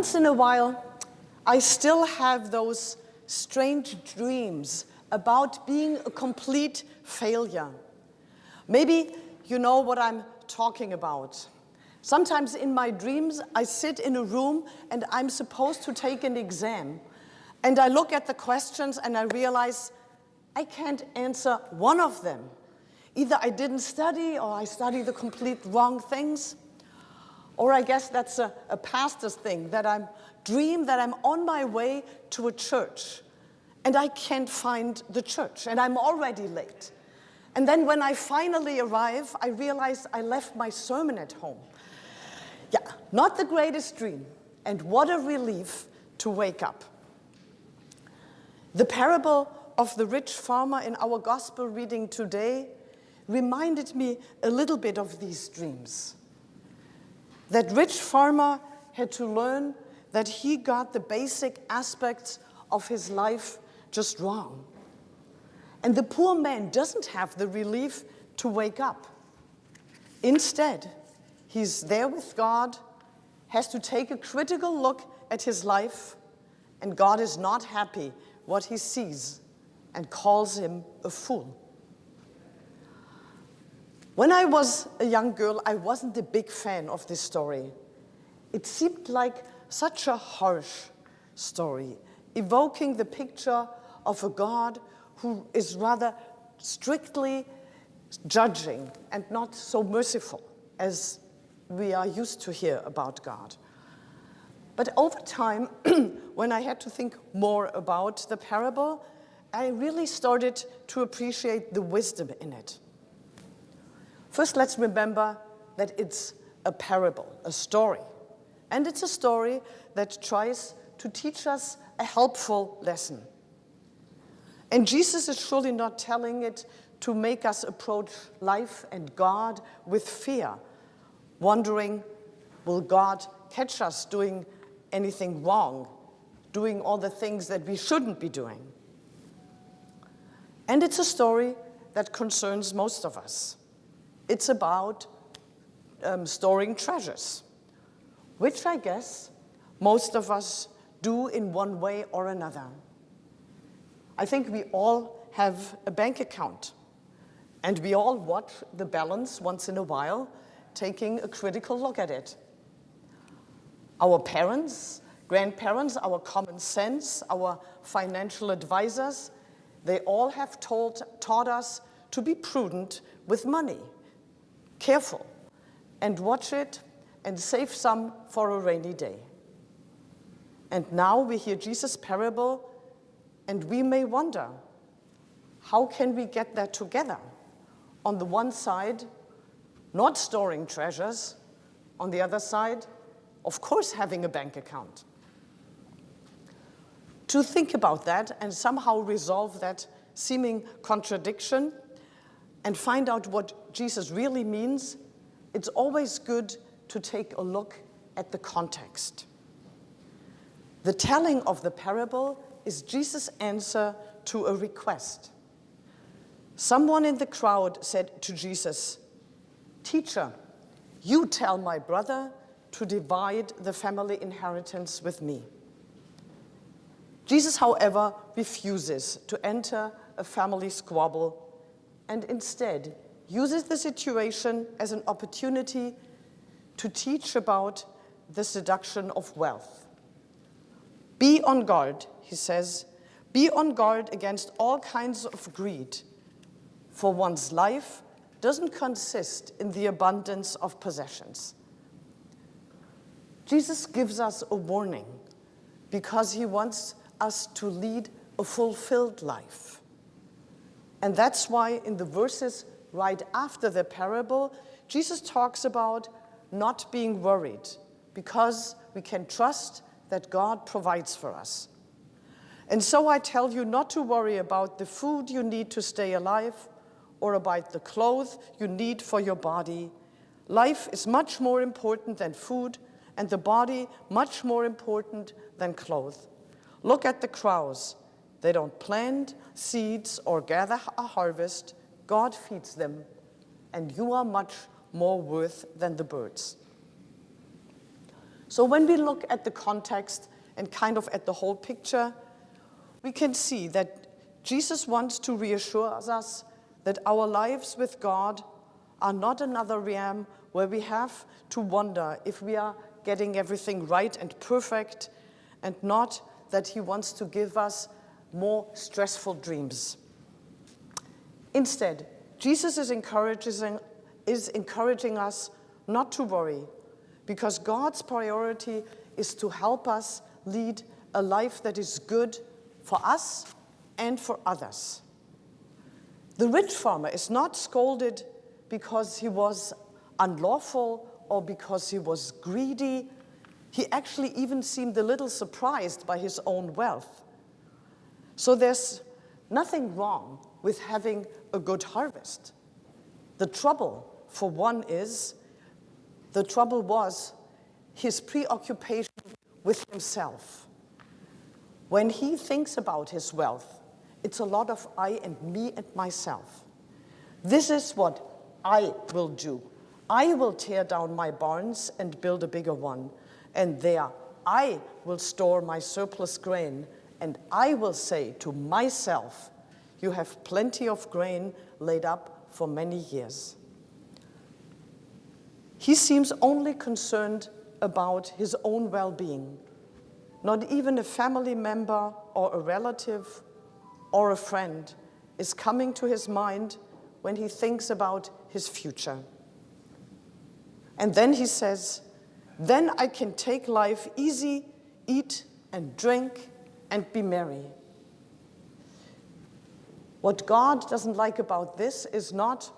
Once in a while, I still have those strange dreams about being a complete failure. Maybe you know what I'm talking about. Sometimes in my dreams, I sit in a room and I'm supposed to take an exam. And I look at the questions and I realize I can't answer one of them. Either I didn't study or I study the complete wrong things. Or I guess that's a pastor's thing, that I dream that I'm on my way to a church and I can't find the church and I'm already late. And then when I finally arrive, I realize I left my sermon at home. Yeah, not the greatest dream. And what a relief to wake up. The parable of the rich farmer in our gospel reading today reminded me a little bit of these dreams. That rich farmer had to learn that he got the basic aspects of his life just wrong. And the poor man doesn't have the relief to wake up. Instead, he's there with God, has to take a critical look at his life, and God is not happy what he sees and calls him a fool. When I was a young girl, I wasn't a big fan of this story. It seemed like such a harsh story, evoking the picture of a God who is rather strictly judging and not so merciful as we are used to hear about God. But over time, when I had to think more about the parable, I really started to appreciate the wisdom in it. First, let's remember that it's a parable, a story. And it's a story that tries to teach us a helpful lesson. And Jesus is surely not telling it to make us approach life and God with fear, wondering, will God catch us doing anything wrong, doing all the things that we shouldn't be doing? And it's a story that concerns most of us. It's about storing treasures, which I guess most of us do in one way or another. I think we all have a bank account, and we all watch the balance once in a while, taking a critical look at it. Our parents, grandparents, our common sense, our financial advisors, they all have taught us to be prudent with money, careful, and watch it and save some for a rainy day. And now we hear Jesus' parable, and we may wonder, how can we get that together? On the one side, not storing treasures. On the other side, of course, having a bank account. To think about that and somehow resolve that seeming contradiction and find out what Jesus really means, it's always good to take a look at the context. The telling of the parable is Jesus' answer to a request. Someone in the crowd said to Jesus, "Teacher, you tell my brother to divide the family inheritance with me." Jesus, however, refuses to enter a family squabble and instead uses the situation as an opportunity to teach about the seduction of wealth. Be on guard, he says, be on guard against all kinds of greed, for one's life doesn't consist in the abundance of possessions. Jesus gives us a warning because he wants us to lead a fulfilled life. And that's why in the verses right after the parable, Jesus talks about not being worried because we can trust that God provides for us. And so I tell you not to worry about the food you need to stay alive or about the clothes you need for your body. Life is much more important than food, and the body much more important than clothes. Look at the crows. They don't plant seeds or gather a harvest. God feeds them, and you are much more worth than the birds. So when we look at the context and kind of at the whole picture, we can see that Jesus wants to reassure us that our lives with God are not another realm where we have to wonder if we are getting everything right and perfect, and not that he wants to give us more stressful dreams. Instead, Jesus is encouraging us not to worry, because God's priority is to help us lead a life that is good for us and for others. The rich farmer is not scolded because he was unlawful or because he was greedy. He actually even seemed a little surprised by his own wealth. So there's nothing wrong with having a good harvest. The trouble, for one, was his preoccupation with himself. When he thinks about his wealth, it's a lot of I and me and myself. This is what I will do. I will tear down my barns and build a bigger one. And there I will store my surplus grain, and I will say to myself, you have plenty of grain laid up for many years. He seems only concerned about his own well-being. Not even a family member or a relative or a friend is coming to his mind when he thinks about his future. And then he says, then I can take life easy, eat and drink and be merry. What God doesn't like about this is not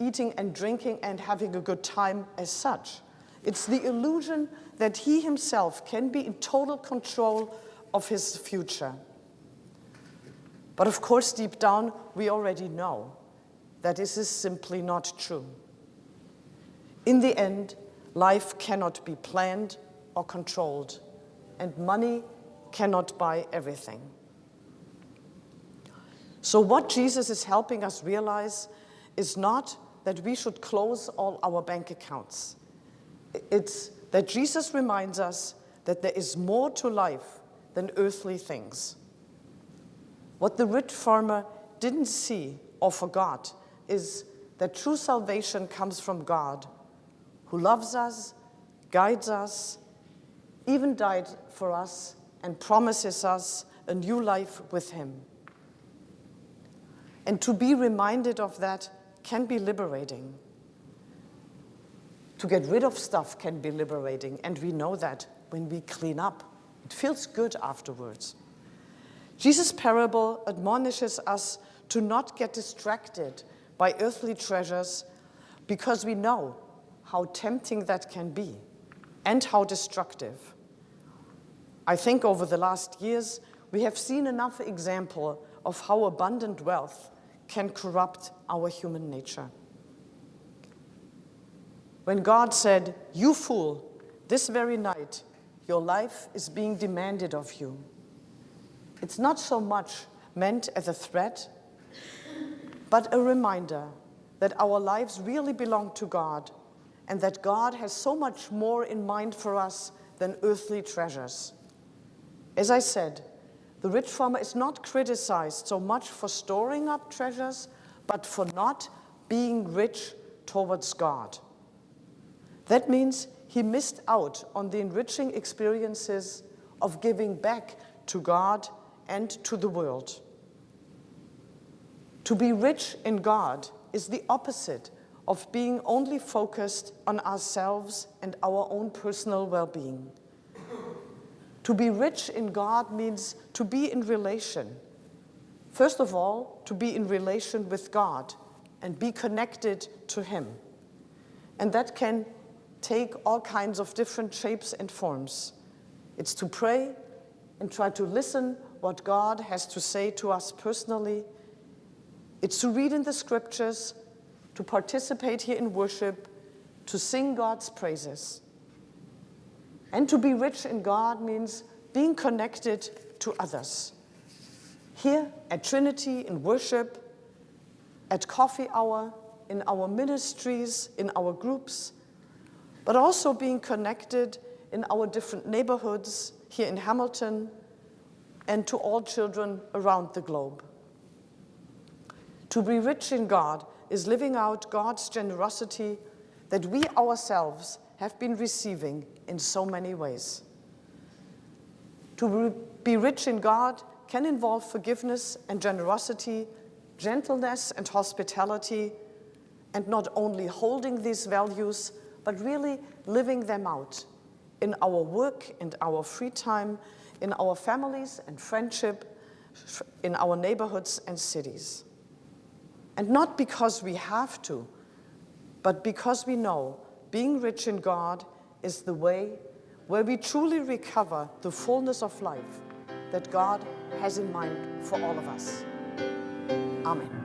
eating and drinking and having a good time as such. It's the illusion that he himself can be in total control of his future. But of course, deep down, we already know that this is simply not true. In the end, life cannot be planned or controlled, and money cannot buy everything. So what Jesus is helping us realize is not that we should close all our bank accounts. It's that Jesus reminds us that there is more to life than earthly things. What the rich farmer didn't see or forgot is that true salvation comes from God, who loves us, guides us, even died for us, and promises us a new life with him. And to be reminded of that can be liberating. To get rid of stuff can be liberating, and we know that when we clean up. It feels good afterwards. Jesus' parable admonishes us to not get distracted by earthly treasures, because we know how tempting that can be and how destructive. I think over the last years, we have seen enough example of how abundant wealth can corrupt our human nature. When God said, "You fool, this very night your life is being demanded of you," it's not so much meant as a threat, but a reminder that our lives really belong to God, and that God has so much more in mind for us than earthly treasures. As I said, the rich farmer is not criticized so much for storing up treasures, but for not being rich towards God. That means he missed out on the enriching experiences of giving back to God and to the world. To be rich in God is the opposite of being only focused on ourselves and our own personal well-being. To be rich in God means to be in relation. First of all, to be in relation with God and be connected to him. And that can take all kinds of different shapes and forms. It's to pray and try to listen what God has to say to us personally. It's to read in the scriptures, to participate here in worship, to sing God's praises. And to be rich in God means being connected to others. Here at Trinity, in worship, at coffee hour, in our ministries, in our groups, but also being connected in our different neighborhoods here in Hamilton, and to all children around the globe. To be rich in God is living out God's generosity that we ourselves have been receiving in so many ways. To be rich in God can involve forgiveness and generosity, gentleness and hospitality, and not only holding these values, but really living them out in our work and our free time, in our families and friendship, in our neighborhoods and cities. And not because we have to, but because we know being rich in God is the way where we truly recover the fullness of life that God has in mind for all of us. Amen.